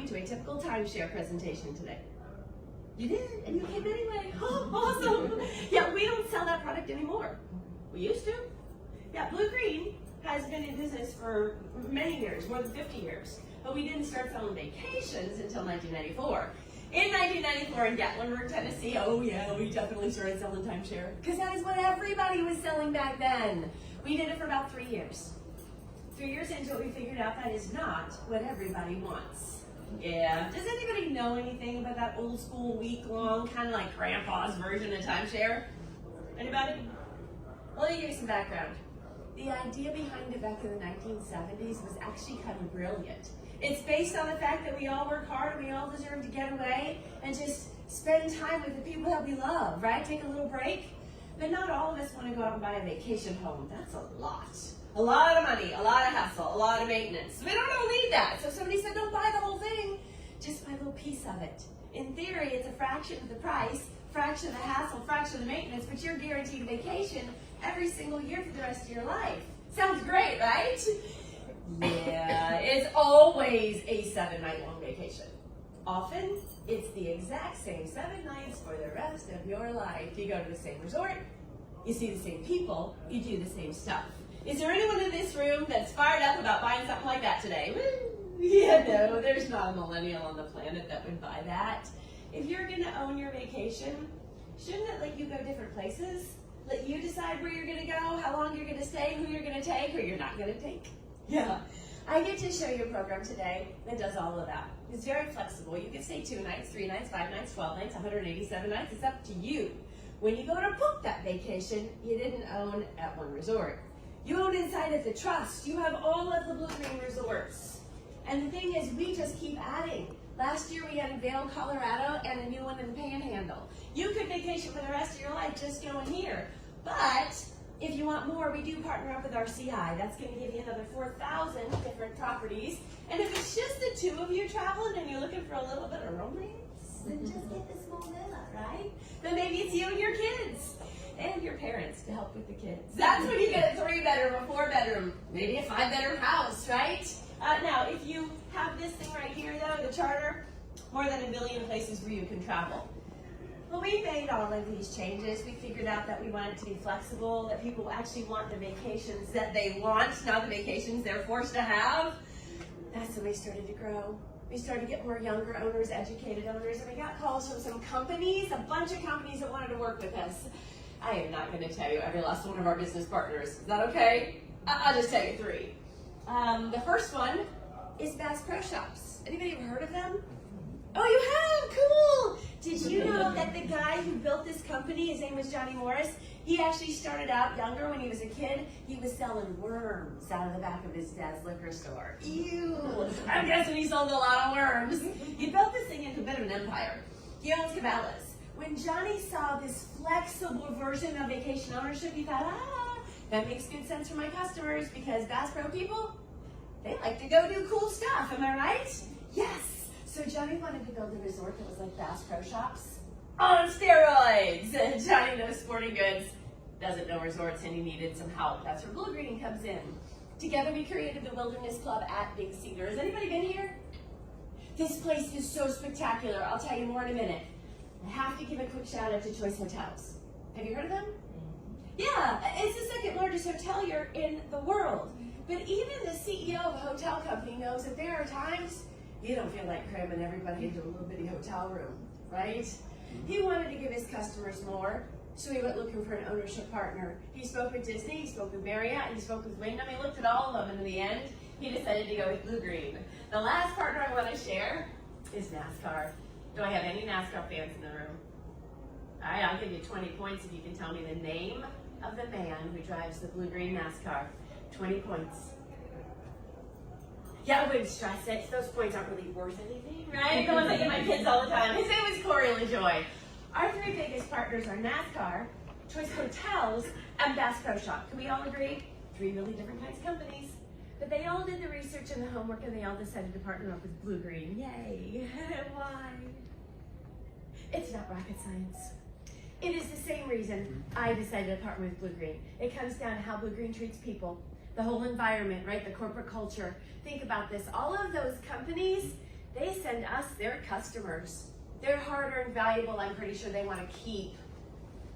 To a typical timeshare presentation today. You did, and you came anyway. Oh, awesome. Yeah, we don't sell that product anymore. We used to. Yeah, Blue Green has been in business for many years, more than 50 years. But we didn't start selling vacations until 1994. In 1994 in Gatlinburg, Tennessee, oh yeah, we definitely started selling timeshare. Because that is what everybody was selling back then. We did it for about 3 years. 3 years into it, we figured out that is not what everybody wants. Yeah. Does anybody know anything about that old school week-long, kind of like grandpa's version of timeshare? Anybody? Well, let me give you some background. The idea behind it back in the 1970s was actually kind of brilliant. It's based on the fact that we all work hard and we all deserve to get away and just spend time with the people that we love, right? Take a little break. But not all of us want to go out and buy a vacation home. That's a lot. A lot of money, a lot of hassle, a lot of maintenance. We don't all need that. So somebody said, don't buy the whole thing, just buy a little piece of it. In theory, it's a fraction of the price, fraction of the hassle, fraction of the maintenance, but you're guaranteed a vacation every single year for the rest of your life. Sounds great, right? Yeah, it's always a 7-night-long vacation. Often, it's the exact same 7 nights for the rest of your life. You go to the same resort, you see the same people, you do the same stuff. Is there anyone in this room that's fired up about buying something like that today? Woo! Yeah, no, there's not a millennial on the planet that would buy that. If you're going to own your vacation, shouldn't it let you go different places? Let you decide where you're going to go, how long you're going to stay, who you're going to take, or you're not going to take? Yeah. I get to show you a program today that does all of that. It's very flexible. You can stay 2 nights, 3 nights, 5 nights, 12 nights, 187 nights. It's up to you. When you go to book that vacation, you didn't own at one resort. You own inside of the trust. You have all of the Blue Green resorts. And the thing is, we just keep adding. Last year we had in Vail, Colorado, and a new one in the Panhandle. You could vacation for the rest of your life just going here. But If you want more, we do partner up with our CI. That's going to give you another 4,000 different properties. And if it's just the two of you traveling and you're looking for a little bit of romance, then just get the small villa, right? Then maybe it's you and your kids and your parents to help with the kids. That's when you get a 3-bedroom, a 4-bedroom, maybe a 5-bedroom house, right? Now, if you have this thing right here, though, the charter, more than 1 billion places where you can travel. Well, we made all of these changes. We figured out that we want it to be flexible, that people actually want the vacations that they want, not the vacations they're forced to have. That's when we started to grow. We started to get more younger owners, educated owners, and we got calls from some companies, a bunch of companies that wanted to work with us. I am not going to tell you every last one of our business partners. Is that okay? I'll just tell you 3. The first one is Bass Pro Shops. Anybody ever heard of them? Oh, you have? Cool! Did you know that the guy who built this company, his name was Johnny Morris, he actually started out younger when he was a kid. He was selling worms out of the back of his dad's liquor store. Ew! I'm guessing he sold a lot of worms. He built this thing into a bit of an empire. He owns Cabela's. When Johnny saw this flexible version of vacation ownership, he thought, that makes good sense for my customers because Bass Pro people, they like to go do cool stuff. Am I right? Yes! So Johnny wanted to build a resort that was like Bass Pro Shops on steroids. Johnny knows sporting goods, doesn't know resorts, and he needed some help. That's where Blue Green comes in. Together we created the Wilderness Club at Big Cedar. Has anybody been here? This place is so spectacular. I'll tell you more in a minute. I have to give a quick shout out to Choice Hotels. Have you heard of them? Yeah, it's the 2nd largest hotelier in the world. But even the CEO of a hotel company knows that there are times you don't feel like cramming everybody into a little bitty hotel room, right? He wanted to give his customers more, so he went looking for an ownership partner. He spoke with Disney, he spoke with Marriott, he spoke with Wyndham, he looked at all of them, and in the end, he decided to go with Blue Green. The last partner I want to share is NASCAR. Do I have any NASCAR fans in the room? All right, I'll give you 20 points if you can tell me the name of the man who drives the Blue Green NASCAR. 20 points. Yeah, I wouldn't stress it. Those points aren't really worth anything, right? The ones I give my kids all the time. His name was Corey LaJoy. Our 3 biggest partners are NASCAR, Choice Hotels, and Bass Pro Shop. Can we all agree? 3 really different kinds of companies. But they all did the research and the homework, and they all decided to partner up with Blue Green. Yay! Why? It's not rocket science. It is the same reason I decided to partner with Blue Green. It comes down to how Blue Green treats people, the whole environment, right? The corporate culture. Think about this. All of those companies, they send us their customers. They're hard-earned, valuable. I'm pretty sure they want to keep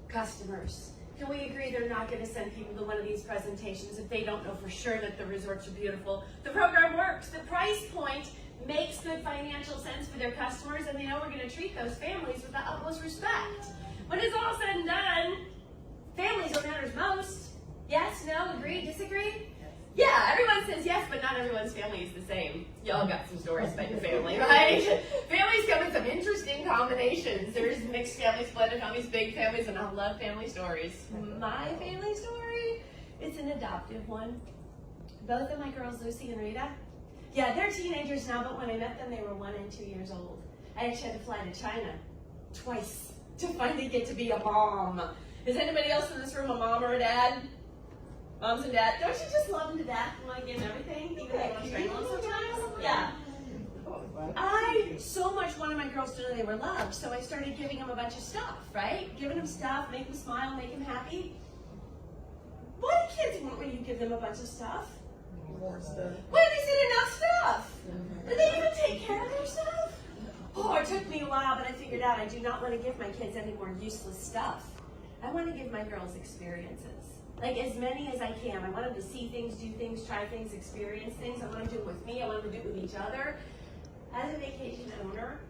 customers. Can we agree they're not going to send people to one of these presentations if they don't know for sure that the resorts are beautiful? The program works. The price point makes good financial sense for their customers, and they know we're going to treat those families with the utmost respect. When it's all said and done, families what matters most. Yes, no, agree, disagree? Yeah, everyone says yes, but not everyone's family is the same. Y'all got some stories about your family, right? Families come in some interesting combinations. There's mixed families, blended families, big families, and I love family stories. My family story, it's an adoptive one. Both of my girls, Lucy and Rita, yeah, they're teenagers now, but when I met them, they were 1 and 2 years old. I actually had to fly to China twice to finally get to be a mom. Is anybody else in this room a mom or a dad? Moms and dads, don't you just love them to death and want to give them everything, even though you want to strangle them sometimes? Yeah. I so much wanted my girls to know they were loved, so I started giving them a bunch of stuff, right? Giving them stuff, make them smile, make them happy. What do kids want when you give them a bunch of stuff? More stuff. When is it enough stuff? Do they even take care of their stuff? Oh, it took me a while, but I figured out I do not want to give my kids any more useless stuff. I want to give my girls experiences. Like as many as I can. I want them to see things, do things, try things, experience things. I want them to do it with me. I want them to do it with each other. As a vacation owner,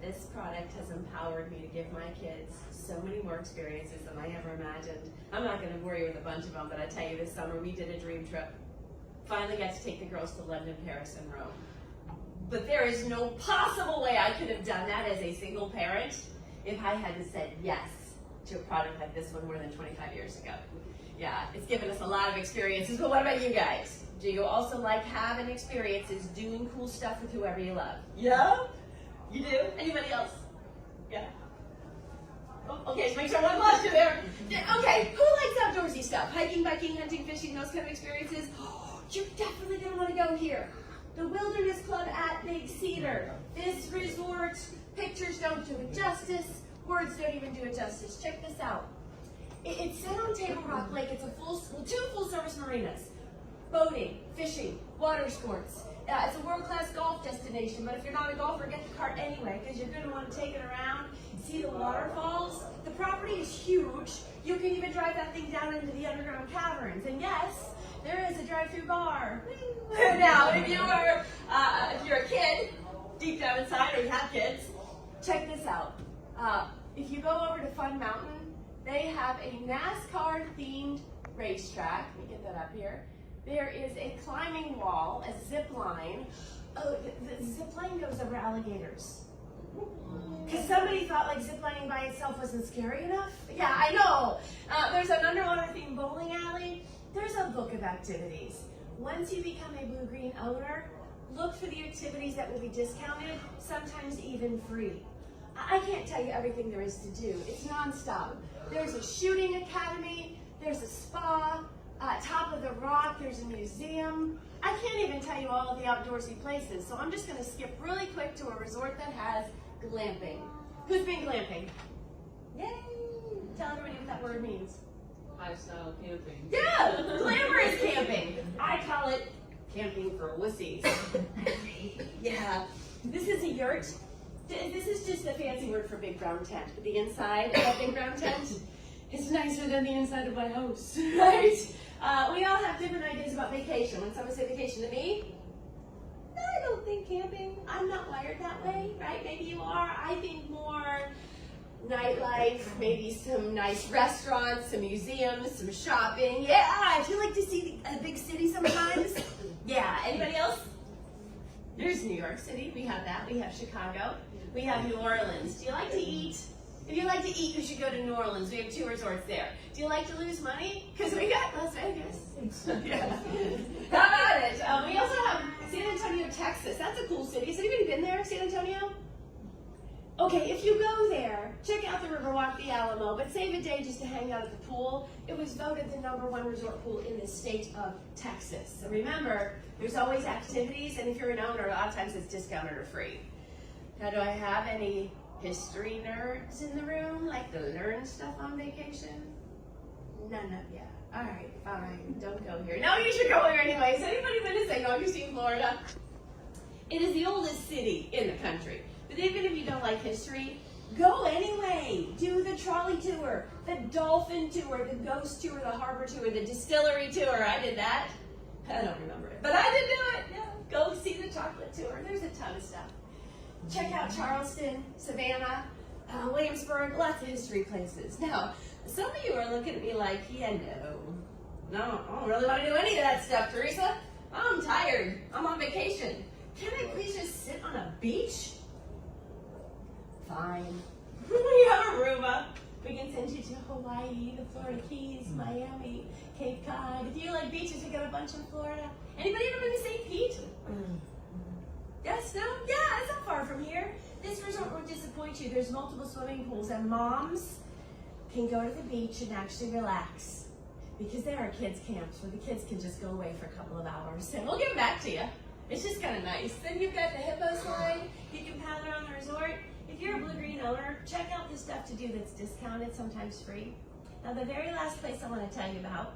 this product has empowered me to give my kids so many more experiences than I ever imagined. I'm not going to bore you with a bunch of them, but I tell you, this summer we did a dream trip. Finally got to take the girls to London, Paris, and Rome. But there is no possible way I could have done that as a single parent if I hadn't said yes to a product like this one more than 25 years ago. Yeah, it's given us a lot of experiences, but what about you guys? Do you also like having experiences, doing cool stuff with whoever you love? Yeah? You do? Anybody else? Yeah? Oh, okay, just make sure I lost you there. Okay, who likes outdoorsy stuff? Hiking, biking, hunting, fishing, those kind of experiences? Oh, you're definitely going to want to go here. The Wilderness Club at Big Cedar. This resort, pictures don't do it justice, words don't even do it justice. Check this out. It's set on Table Rock Lake. It's two full-service marinas. Boating, fishing, water sports. It's a world-class golf destination, but if you're not a golfer, get the cart anyway, because you're going to want to take it around, see the waterfalls. The property is huge. You can even drive that thing down into the underground caverns. And yes, there is a drive-through bar. Now, if you're a kid, deep down inside, or you have kids, check this out. If you go over to Fun Mountain, they have a NASCAR-themed racetrack. Let me get that up here. There is a climbing wall, a zip line. Oh, the zip line goes over alligators. Because somebody thought like zip lining by itself wasn't scary enough. Yeah, I know. There's an underwater themed bowling alley. There's a book of activities. Once you become a blue-green owner, look for the activities that will be discounted, sometimes even free. I can't tell you everything there is to do. It's nonstop. There's a shooting academy. There's a spa. Top of the Rock, there's a museum. I can't even tell you all of the outdoorsy places, so I'm just going to skip really quick to a resort that has glamping. Who's been glamping? Yay! Tell everybody what that word means. High-style camping. Yeah! Glamorous camping. I call it camping for wussies. Yeah. This is a yurt. This is just a fancy word for big brown tent. But the inside of that big brown tent is nicer than the inside of my house, right? We all have different ideas about vacation. When someone says vacation to me, I don't think camping. I'm not wired that way, right? Maybe you are. I think more nightlife, maybe some nice restaurants, some museums, some shopping. Yeah, if you like to see a big city sometimes. Yeah, anybody else? There's New York City. We have that. We have Chicago. We have New Orleans. Do you like to eat? If you like to eat, you should go to New Orleans. We have 2 resorts there. Do you like to lose money? Because we got Las Vegas. Yeah. How about it? We also have San Antonio, Texas. That's a cool city. Has anybody been there, San Antonio? Okay, if you go there, check out the Riverwalk, the Alamo, but save a day just to hang out at the pool. It was voted the #1 resort pool in the state of Texas. So remember, there's always activities, and if you're an owner, a lot of times it's discounted or free. Now, do I have any history nerds in the room, like to learn stuff on vacation? None of ya. All right, fine, don't go here. No, you should go here anyways. Anybody been to St. Augustine, Florida? It is the oldest city in the country. But even if you don't like history, go anyway. Do the trolley tour, the dolphin tour, the ghost tour, the harbor tour, the distillery tour. I did that. I don't remember it, but I did do it. Yeah. Go see the chocolate tour. There's a ton of stuff. Check out Charleston, Savannah, Williamsburg, lots of history places. Now, some of you are looking at me like, yeah, no, I don't really want to do any of that stuff, Teresa. I'm tired. I'm on vacation. Can I please just sit on a beach? Fine. We have Aruba. We can send you to Hawaii, the Florida Keys, Miami, Cape Cod. If you like beaches, we got a bunch in Florida. Anybody ever been to St. Pete? Yes, no? Yeah, it's not far from here. This resort won't disappoint you. There's multiple swimming pools, and moms can go to the beach and actually relax. Because there are kids' camps where the kids can just go away for a couple of hours. And we'll get back to you. It's just kind of nice. Then you've got the hippo slide. You can paddle around the resort. If you're a blue-green owner, check out the stuff to do that's discounted, sometimes free. Now, the very last place I want to tell you about,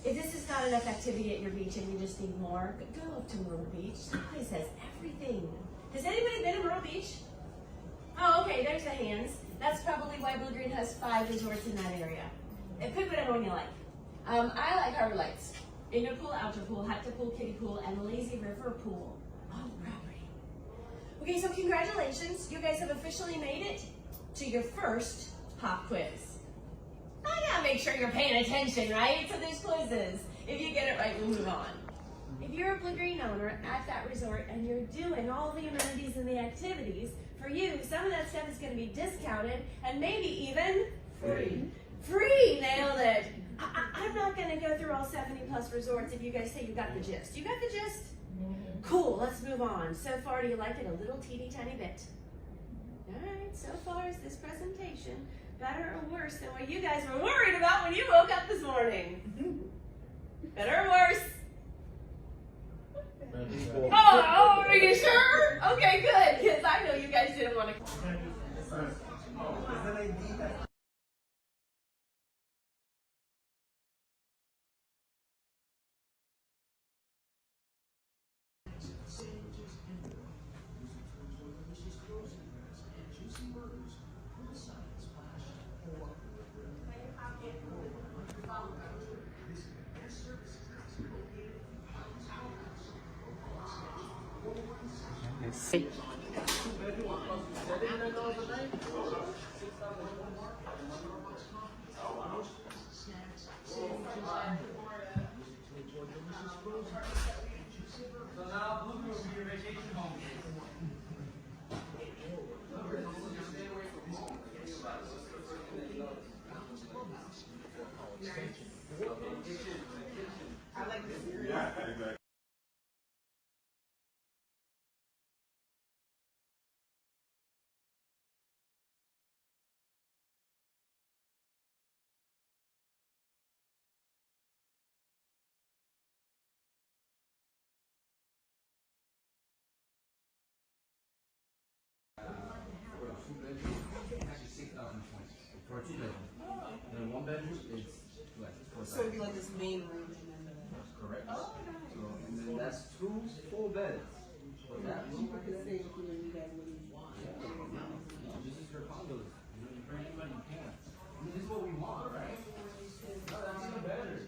if this is not enough activity at your beach and you just need more, go up to Myrtle Beach. That place has everything. Has anybody been to Myrtle Beach? Oh, okay, there's the hands. That's probably why Blue Green has 5 resorts in that area. And pick whatever one you like. I like Harbor Lights. Indoor pool, outdoor pool, hot tub pool, kiddie pool, and lazy river pool on property. Okay, so congratulations. You guys have officially made it to your first pop quiz. I gotta make sure you're paying attention, right? So there's quizzes. If you get it right, we'll move on. If you're a blue-green owner at that resort and you're doing all the amenities and the activities, for you, some of that stuff is going to be discounted and maybe even free. Free! Nailed it. I'm not going to go through all 70-plus resorts if you guys say you got the gist. You got the gist? Cool, let's move on. So far, do you like it a little teeny tiny bit? Alright, so far is this presentation better or worse than what you guys were worried about when you woke up this morning? Better or worse? Oh, are you sure? Okay, good, because I know you guys didn't want to. For a 2 bedroom. Then 1 bedroom is So it'd be like this main room and then correct. So and then that's 2 full beds. For that room, I could say if you guys really want. this is your condo. You know, you bring anybody you can. I mean, this is what we want, right? No, that's even better.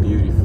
Beautiful.